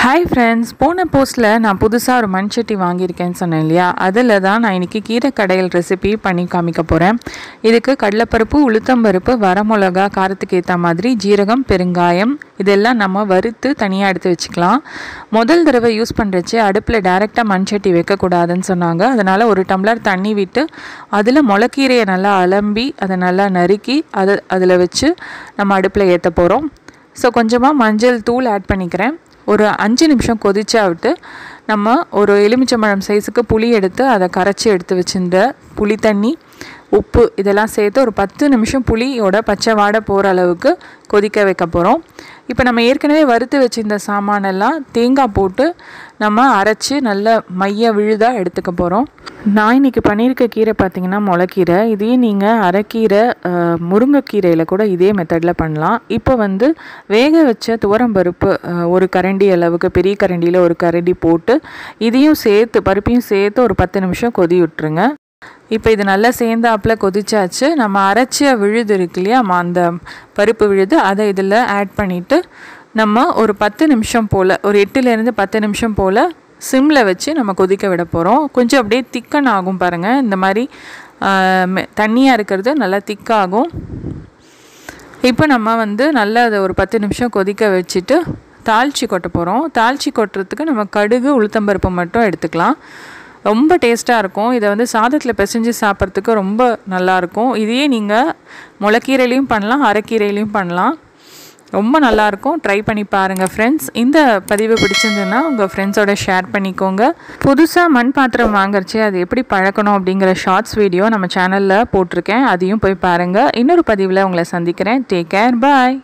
Hi friends, போன போஸ்ட்டில் நான் புதுசாக ஒரு மண் சட்டி வாங்கியிருக்கேன்னு சொன்னேன் இல்லையா? அதில் தான் நான் இன்றைக்கி கீரை கடையல் ரெசிபி பண்ணி காமிக்க போகிறேன். இதுக்கு கடலைப்பருப்பு, உளுத்தம்பருப்பு, வரமிளகா, காரத்துக்கு ஏற்ற மாதிரி ஜீரகம், பெருங்காயம் இதெல்லாம் நம்ம வறுத்து தனியாக எடுத்து வச்சுக்கலாம். முதல் தடவை யூஸ் பண்ணுறச்சு அடுப்பில் டைரெக்டாக மண் சட்டி வைக்கக்கூடாதுன்னு சொன்னாங்க. அதனால் ஒரு டம்ளர் தண்ணி விட்டு அதில் முளைக்கீரையை நல்லா அலம்பி அதை நல்லா நறுக்கி அதில் வச்சு நம்ம அடுப்பில் ஏற்ற போகிறோம். ஸோ கொஞ்சமாக மஞ்சள் தூள் ஆட் பண்ணிக்கிறேன். ஒரு 5 நிமிஷம் கொதிச்சா விட்டு நம்ம ஒரு எலுமிச்சம்பழம் சைஸுக்கு புளி எடுத்து அதை கரைச்சி எடுத்து வச்சுருந்த புளி தண்ணி, உப்பு இதெல்லாம் சேர்த்து ஒரு 10 நிமிஷம் புளியோட பச்சை வாடை போகிற அளவுக்கு கொதிக்க வைக்க போகிறோம். இப்போ நம்ம ஏற்கனவே வறுத்து வச்சுருந்த சாமானெல்லாம் தேங்காய் போட்டு நம்ம அரைச்சி நல்ல மைய விழுதாக எடுத்துக்க போகிறோம். நான் இன்றைக்கி பண்ணியிருக்க கீரை பார்த்திங்கன்னா முளைக்கீரை. இதையும் நீங்கள் அரைக்கீரை, முருங்கைக்கீரையில் கூட இதே மெத்தடில் பண்ணலாம். இப்போ வேக வச்ச துவரம்பருப்பு ஒரு கரண்டி அளவுக்கு, பெரிய கரண்டியில் ஒரு கரண்டி போட்டு இதையும் சேர்த்து பருப்பையும் சேர்த்து ஒரு 10 நிமிஷம் கொதி விட்டுருங்க. இப்போ இது நல்லா சேர்ந்தாப்பில் கொதிச்சாச்சு. நம்ம அரைச்ச விழுது இருக்கு இல்லையா, அந்த பருப்பு விழுது, அதை இதில் ஆட் பண்ணிவிட்டு நம்ம ஒரு 10 நிமிஷம் போல், ஒரு 8லேருந்து 10 நிமிஷம் போல் சிம்மில் வச்சு நம்ம கொதிக்க விட போகிறோம். கொஞ்சம் அப்படியே திக்கன் ஆகும் பாருங்கள். இந்த மாதிரி தண்ணியாக இருக்கிறது நல்லா திக்காகும். இப்போ நம்ம நல்லா அதை ஒரு 10 நிமிஷம் கொதிக்க வச்சுட்டு தாளித்து கொட்ட போகிறோம். தாளித்து கொட்டுறதுக்கு நம்ம கடுகு, உளுத்தம்பருப்பு மட்டும் எடுத்துக்கலாம். ரொம்ப டேஸ்ட்டாக இருக்கும். இதை சாதத்தில் பிசைஞ்சு சாப்பிட்றதுக்கு ரொம்ப நல்லாயிருக்கும். இதையே நீங்கள் முளைக்கீரையிலையும் பண்ணலாம், அரைக்கீரையிலையும் பண்ணலாம். ரொம்ப நல்லாயிருக்கும். ட்ரை பண்ணி பாருங்கள் ஃப்ரெண்ட்ஸ். இந்த பதிவு பிடிச்சிருந்துன்னா உங்கள் ஃப்ரெண்ட்ஸோட ஷேர் பண்ணிக்கோங்க. புதுசாக மண் பாத்திரம் வாங்குறச்சு அது எப்படி பழக்கணும் அப்படிங்கிற ஷார்ட்ஸ் வீடியோ நம்ம சேனலில் போட்டிருக்கேன். அதையும் போய் பாருங்கள். இன்னொரு பதிவில் உங்களை சந்திக்கிறேன். டேக் கேர், பாய்.